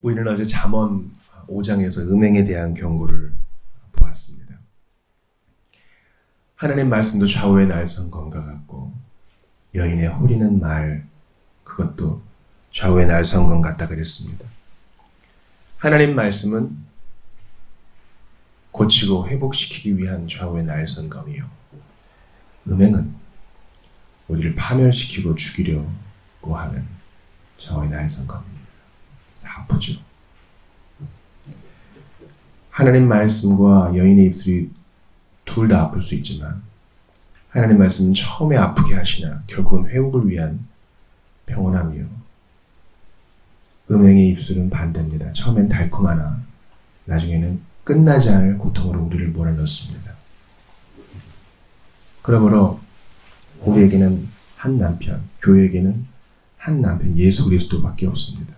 우리는 어제 잠언 5장에서 음행에 대한 경고를 보았습니다. 하나님 말씀도 좌우의 날선검과 같고 여인의 호리는 말 그것도 좌우의 날선검 같다 그랬습니다. 하나님 말씀은 고치고 회복시키기 위한 좌우의 날선검이요, 음행은 우리를 파멸시키고 죽이려고 하는 좌우의 날선검입니다. 아프죠. 하나님 말씀과 여인의 입술이 둘 다 아플 수 있지만 하나님 말씀은 처음에 아프게 하시나 결국은 회복을 위한 평온함이요, 음행의 입술은 반대입니다. 처음엔 달콤하나 나중에는 끝나지 않을 고통으로 우리를 몰아넣습니다. 그러므로 우리에게는 한 남편, 교회에게는 한 남편 예수 그리스도밖에 없습니다.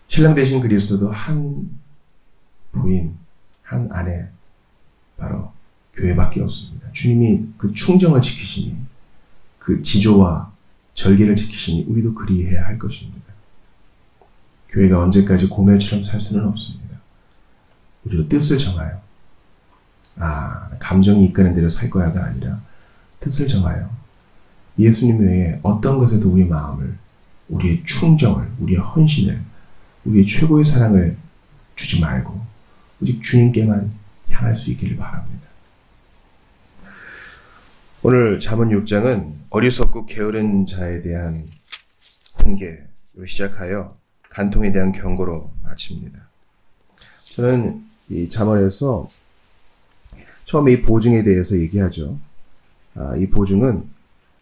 신랑 되신 그리스도도 한 부인, 한 아내, 바로 교회밖에 없습니다. 주님이 그 충정을 지키시니, 그 지조와 절개를 지키시니 우리도 그리해야 할 것입니다. 교회가 언제까지 고멜처럼 살 수는 없습니다. 우리도 뜻을 정하여, 감정이 이끄는 대로 살 거야가 아니라 뜻을 정하여 예수님 외에 어떤 것에도 우리 마음을, 우리의 충정을, 우리의 헌신을, 우리의 최고의 사랑을 주지 말고 오직 주님께만 향할 수 있기를 바랍니다. 오늘 잠언 6장은 어리석고 게으른 자에 대한 훈계로 시작하여 간통에 대한 경고로 마칩니다. 저는 이 잠언에서 처음에 이 보증에 대해서 얘기하죠. 이 보증은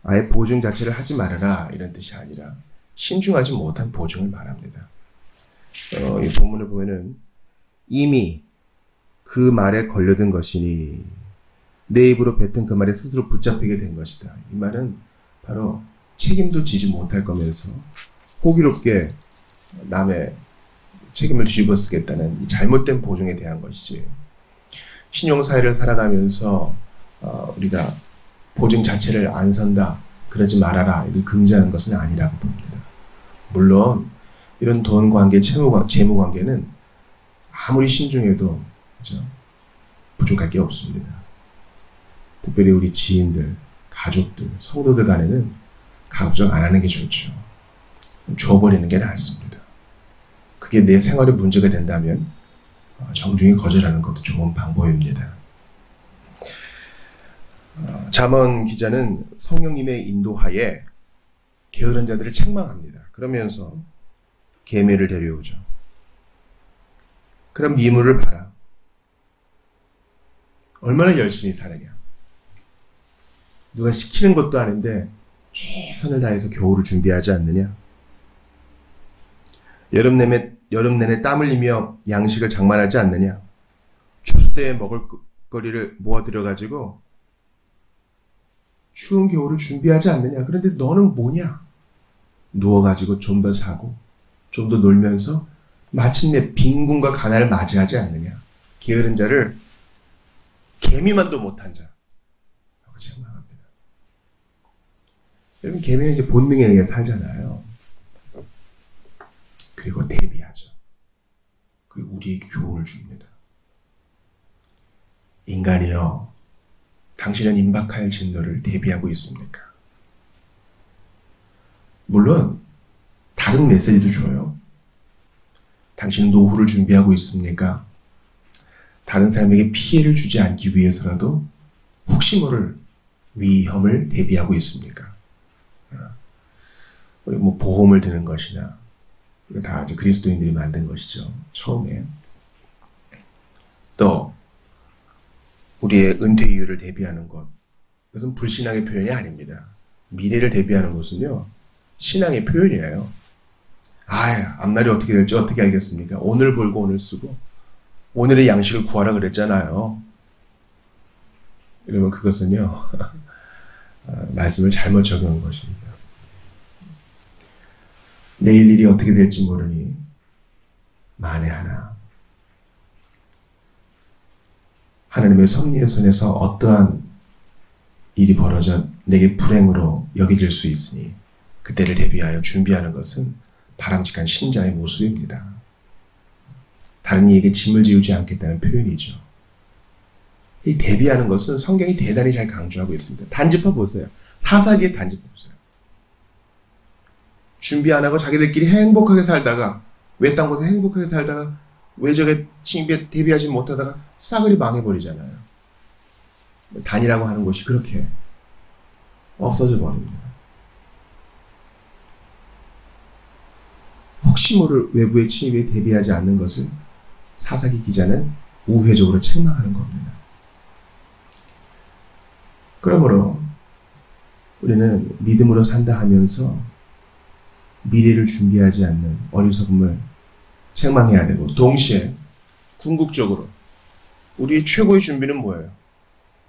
아예 보증 자체를 하지 말아라 이런 뜻이 아니라 신중하지 못한 보증을 말합니다. 이 본문을 보면은 이미 그 말에 걸려든 것이니 내 입으로 뱉은 그 말에 스스로 붙잡히게 된 것이다. 이 말은 바로 책임도 지지 못할 거면서 호기롭게 남의 책임을 뒤집어 쓰겠다는 이 잘못된 보증에 대한 것이지, 신용사회를 살아가면서 우리가 보증 자체를 안 선다, 그러지 말아라 이를 금지하는 것은 아니라고 봅니다. 물론 이런 돈 관계, 재무 관계는 아무리 신중해도 그렇죠? 부족할 게 없습니다. 특별히 우리 지인들, 가족들, 성도들 간에는 가급적 안 하는 게 좋죠. 줘버리는 게 낫습니다. 그게 내 생활에 문제가 된다면 정중히 거절하는 것도 좋은 방법입니다. 잠언 기자는 성령님의 인도하에 게으른 자들을 책망합니다. 그러면서 계매를 데려오죠. 그럼 미물을 봐라. 얼마나 열심히 사느냐. 누가 시키는 것도 아닌데 최선을 다해서 겨울을 준비하지 않느냐. 여름 내내 땀 흘리며 양식을 장만하지 않느냐. 추수 때에 먹을 거리를 모아 들여가지고 추운 겨울을 준비하지 않느냐. 그런데 너는 뭐냐? 누워가지고 좀 더 자고 좀 더 놀면서 마침내 빈궁과 가난을 맞이하지 않느냐. 게으른 자를 개미만도 못한 자 라고 책망합니다. 여러분, 개미는 이제 본능에 의해 살잖아요. 그리고 대비하죠. 그리고 우리에게 교훈을 줍니다. 인간이여, 당신은 임박할 진노를 대비하고 있습니까? 물론 다른 메시지도 줘요. 당신은 노후를 준비하고 있습니까? 다른 사람에게 피해를 주지 않기 위해서라도 혹시 모를 위험을 대비하고 있습니까? 우리 보험을 드는 것이나, 이거 다 이제 그리스도인들이 만든 것이죠. 처음에. 또 우리의 은퇴 이유를 대비하는 것, 이것은 불신앙의 표현이 아닙니다. 미래를 대비하는 것은요, 신앙의 표현이에요. 앞날이 어떻게 될지 어떻게 알겠습니까? 오늘 벌고 오늘 쓰고 오늘의 양식을 구하라 그랬잖아요. 여러분, 그것은요 말씀을 잘못 적용한 것입니다. 내일 일이 어떻게 될지 모르니 만에 하나 하나님의 섭리의 손에서 어떠한 일이 벌어져 내게 불행으로 여겨질 수 있으니 그때를 대비하여 준비하는 것은 바람직한 신자의 모습입니다. 다른 이에게 짐을 지우지 않겠다는 표현이죠. 이 대비하는 것은 성경이 대단히 잘 강조하고 있습니다. 단지파 보세요. 사사기의 단지파 보세요. 준비 안 하고 자기들끼리 행복하게 살다가 외딴 곳에 행복하게 살다가 외적의 징비에 대비하지 못하다가 싸그리 망해버리잖아요. 단이라고 하는 곳이 그렇게 없어져 버립니다. 혹시 모를 외부의 침입에 대비하지 않는 것을 사사기 기자는 우회적으로 책망하는 겁니다. 그러므로 우리는 믿음으로 산다 하면서 미래를 준비하지 않는 어리석음을 책망해야 되고, 동시에 궁극적으로 우리의 최고의 준비는 뭐예요?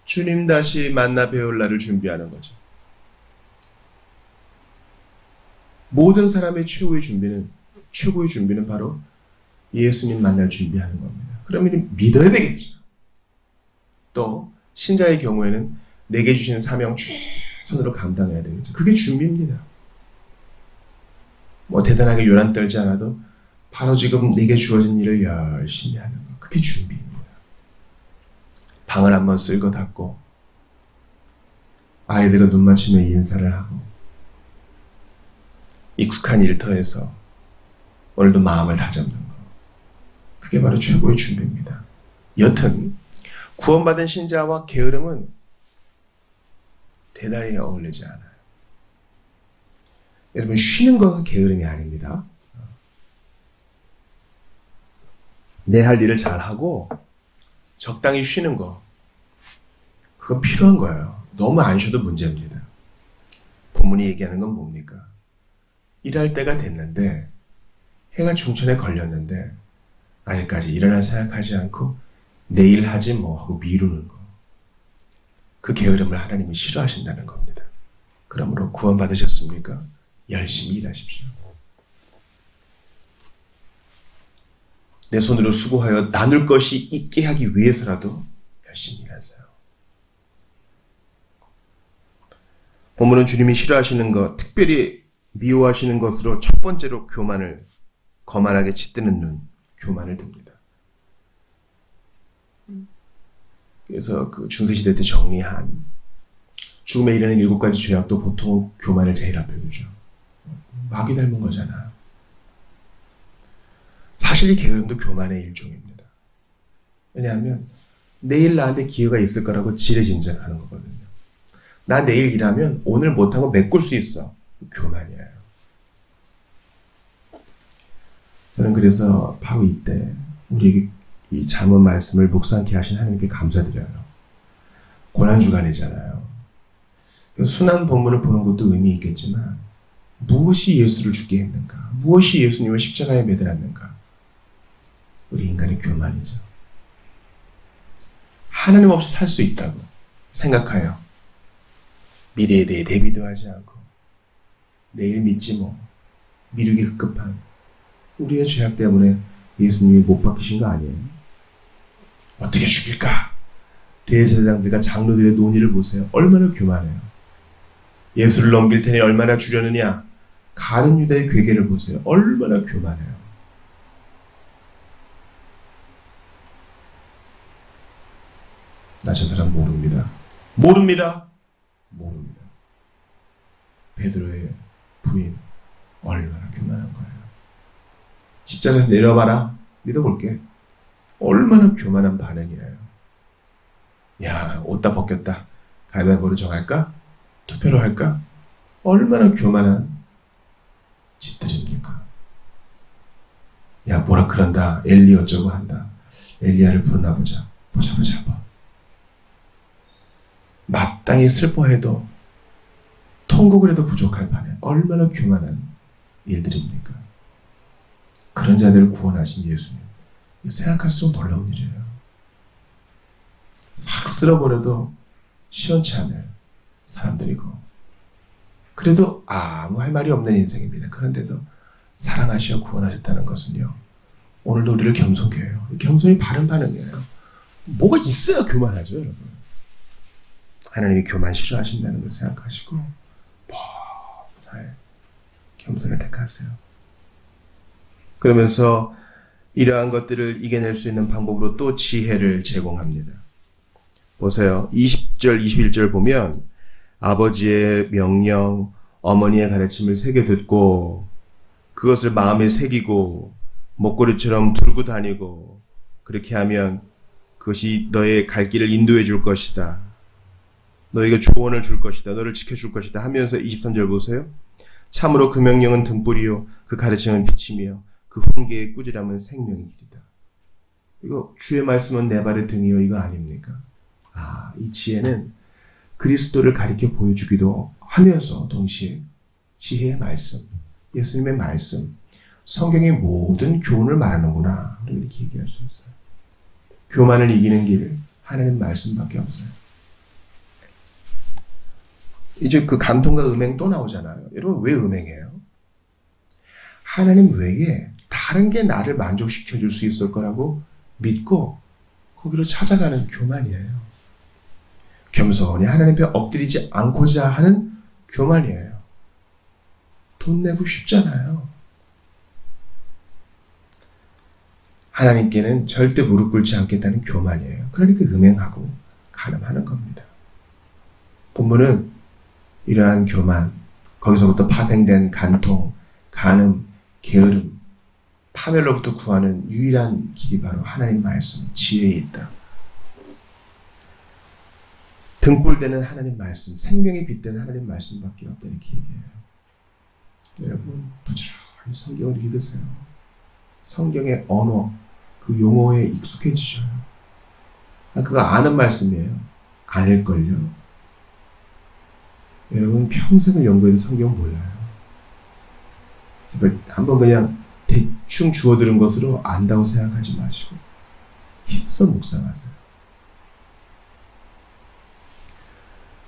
주님 다시 만나 뵈올 날을 준비하는 거죠. 모든 사람의 최고의 준비는 바로 예수님 만날 준비하는 겁니다. 그러면 믿어야 되겠죠. 또 신자의 경우에는 내게 주신 사명 최선으로 감당해야 되겠죠. 그게 준비입니다. 뭐 대단하게 요란 떨지 않아도 바로 지금 내게 주어진 일을 열심히 하는 것, 그게 준비입니다. 방을 한번 쓸고 닫고 아이들과 눈 맞추며 인사를 하고 익숙한 일터에서 오늘도 마음을 다잡는 것, 그게 바로 최고의 준비입니다. 여튼 구원받은 신자와 게으름은 대단히 어울리지 않아요. 여러분, 쉬는 건 게으름이 아닙니다. 내 할 일을 잘하고 적당히 쉬는 거, 그건 필요한 거예요. 너무 안 쉬어도 문제입니다. 본문이 얘기하는 건 뭡니까? 일할 때가 됐는데, 해가 중천에 걸렸는데 아직까지 일어날 생각하지 않고 내일 하지 뭐 하고 미루는 거, 그 게으름을 하나님이 싫어하신다는 겁니다. 그러므로 구원받으셨습니까? 열심히 일하십시오. 내 손으로 수고하여 나눌 것이 있게 하기 위해서라도 열심히 일하세요. 본문은 주님이 싫어하시는 것, 특별히 미워하시는 것으로 첫 번째로 교만을, 거만하게 치뜨는 눈, 교만을 듭니다. 그래서 그 중세시대 때 정리한 죽음에 이르는 7가지 죄악도 보통 교만을 제일 앞에 두죠. 마귀 닮은 거잖아. 사실 이 게으름도 교만의 일종입니다. 왜냐하면 내일 나한테 기회가 있을 거라고 지레짐작하는 거거든요. 나 내일 일하면 오늘 못하고 메꿀 수 있어. 교만이에요. 저는 그래서 바로 이때 우리에게 이 잠언 말씀을 묵상케 하신 하나님께 감사드려요. 고난주간이잖아요. 순한 본문을 보는 것도 의미 있겠지만 무엇이 예수를 죽게 했는가? 무엇이 예수님을 십자가에 매달았는가? 우리 인간의 교만이죠. 하나님 없이 살 수 있다고 생각하여 미래에 대해 대비도 하지 않고 내일 믿지 뭐, 미루기 급급한 우리의 죄악 때문에 예수님이 못 박히신 거 아니에요? 어떻게 죽일까? 대제사장들과 장로들의 논의를 보세요. 얼마나 교만해요. 예수를 넘길 테니 얼마나 주려느냐? 가룟 유다의 괴계를 보세요. 얼마나 교만해요. 나 저 사람 모릅니다. 모릅니다. 베드로의 부인 얼마나 교만한 거예요. 십자가에서 내려와봐라. 믿어볼게. 얼마나 교만한 반응이에요. 야, 옷 다 벗겼다. 가위바위보로 정할까? 투표로 할까? 얼마나 교만한 짓들입니까? 야, 뭐라 그런다. 엘리 어쩌고 한다. 엘리야를 부르나 보자. 보자. 마땅히 슬퍼해도 통곡을 해도 부족할 판에 얼마나 교만한 일들입니까? 그런 자들을 구원하신 예수님, 이거 생각할수록 놀라운 일이에요. 싹 쓸어버려도 시원치 않을 사람들이고, 그래도 아무 할 말이 없는 인생입니다. 그런데도 사랑하시어 구원하셨다는 것은요, 오늘도 우리를 겸손케 해요. 겸손이 바른 반응이에요. 뭐가 있어야 교만하죠, 여러분. 하나님이 교만 싫어하신다는 걸 생각하시고 범사에 겸손을 택하세요. 그러면서 이러한 것들을 이겨낼 수 있는 방법으로 또 지혜를 제공합니다. 보세요. 20절, 21절 보면 아버지의 명령, 어머니의 가르침을 새겨 듣고 그것을 마음에 새기고 목걸이처럼 들고 다니고 그렇게 하면 그것이 너의 갈 길을 인도해 줄 것이다. 너에게 조언을 줄 것이다. 너를 지켜줄 것이다 하면서 23절 보세요. 참으로 그 명령은 등불이요 그 가르침은 빛이며 그 훈계의 꾸지람은 생명의 길이다. 이거 주의 말씀은 내 발의 등이요 이거 아닙니까? 이 지혜는 그리스도를 가리켜 보여주기도 하면서 동시에 지혜의 말씀, 예수님의 말씀, 성경의 모든 교훈을 말하는구나. 이렇게 얘기할 수 있어요. 교만을 이기는 길, 하나님 말씀밖에 없어요. 이제 그 간통과 음행 또 나오잖아요. 여러분 왜 음행해요? 하나님 외에 다른 게 나를 만족시켜 줄 수 있을 거라고 믿고 거기로 찾아가는 교만이에요. 겸손히 하나님 앞에 엎드리지 않고자 하는 교만이에요. 돈 내고 쉽잖아요. 하나님께는 절대 무릎 꿇지 않겠다는 교만이에요. 그러니까 음행하고 간음하는 겁니다. 본문은 이러한 교만, 거기서부터 파생된 간통, 간음, 게으름, 파멸로부터 구하는 유일한 길이 바로 하나님 말씀, 지혜에 있다. 등불되는 하나님 말씀, 생명이 빛되는 하나님 말씀밖에 없다 이렇게 얘기해요. 여러분 부지런히 성경을 읽으세요. 성경의 언어, 그 용어에 익숙해지셔요. 그거 아는 말씀이에요. 아닐걸요. 여러분 평생을 연구해도 성경 몰라요. 제발 한번 그냥 대충 주워들은 것으로 안다고 생각하지 마시고 힘써 묵상하세요.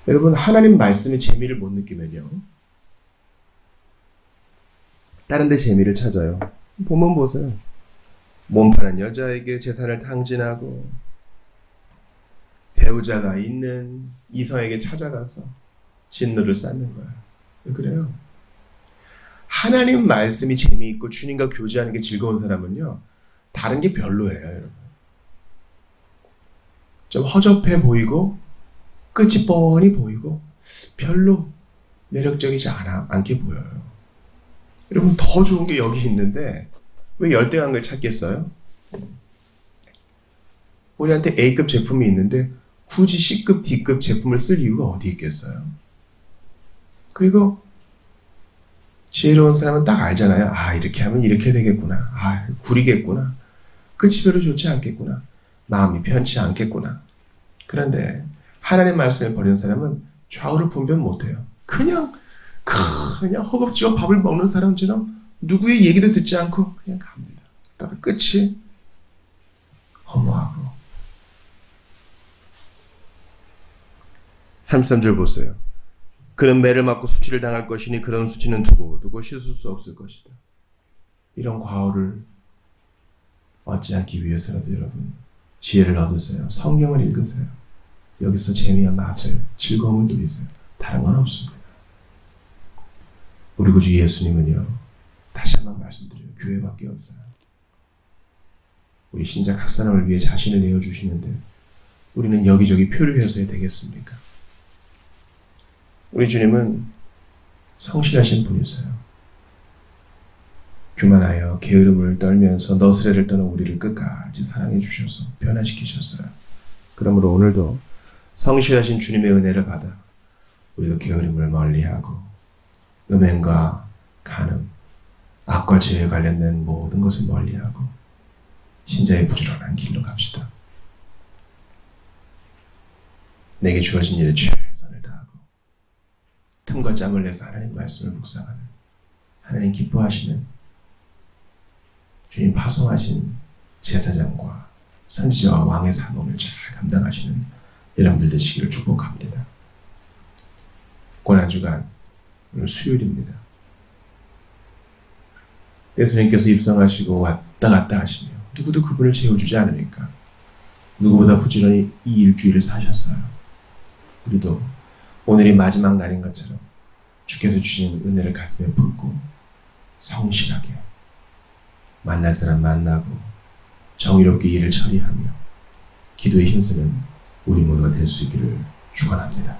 여러분 하나님 말씀의 재미를 못 느끼면요. 다른 데 재미를 찾아요. 본문 보세요. 몸파란 여자에게 재산을 탕진하고 배우자가 있는 이성에게 찾아가서 진노를 쌓는 거예요. 왜 그래요? 하나님 말씀이 재미있고 주님과 교제하는 게 즐거운 사람은요. 다른 게 별로예요. 여러분. 좀 허접해 보이고 끝이 뻔히 보이고 별로 매력적이지 않게 보여요. 여러분 더 좋은 게 여기 있는데 왜 열등한 걸 찾겠어요? 우리한테 A급 제품이 있는데 굳이 C급, D급 제품을 쓸 이유가 어디 있겠어요? 그리고 지혜로운 사람은 딱 알잖아요. 이렇게 하면 이렇게 되겠구나. 구리겠구나. 끝이 별로 좋지 않겠구나. 마음이 편치 않겠구나. 그런데 하나님 말씀을 버리는 사람은 좌우를 분별 못해요. 그냥 허겁지겁 밥을 먹는 사람처럼 누구의 얘기도 듣지 않고 그냥 갑니다. 그러다가 끝이 허무하고. 33절 보세요. 그는 매를 맞고 수치를 당할 것이니 그런 수치는 두고 씻을 수 없을 것이다. 이런 과오를 얻지 않기 위해서라도 여러분 지혜를 얻으세요. 성경을 읽으세요. 여기서 재미와 맛을, 즐거움을 누리세요. 다른 건 없습니다. 우리 구주 예수님은요. 다시 한번 말씀드려요. 교회밖에 없어요. 우리 신자 각 사람을 위해 자신을 내어주시는데 우리는 여기저기 표류해서야 되겠습니까? 우리 주님은 성실하신 분이세요. 교만하여 게으름을 떨면서 너스레를 떠는 우리를 끝까지 사랑해 주셔서 변화시키셨어요. 그러므로 오늘도 성실하신 주님의 은혜를 받아 우리도 게으름을 멀리하고 음행과 간음, 악과 죄에 관련된 모든 것을 멀리하고 신자의 부지런한 길로 갑시다. 내게 주어진 일에 최선을 다하고 틈과 짬을 내서 하나님 말씀을 묵상하는 하나님 기뻐하시는 주님 파송하신 제사장과 선지자와 왕의 사명을 잘 감당하시는 여러분들 되시기를 축복합니다. 고난주간 오늘 수요일입니다. 예수님께서 입성하시고 왔다 갔다 하시며 누구도 그분을 채워주지 않으니까 누구보다 부지런히 이 일주일을 사셨어요. 우리도 오늘이 마지막 날인 것처럼 주께서 주시는 은혜를 가슴에 품고 성실하게 만날 사람 만나고 정의롭게 일을 처리하며 기도에 힘쓰는 우리 모두가 될 수 있기를 축원합니다.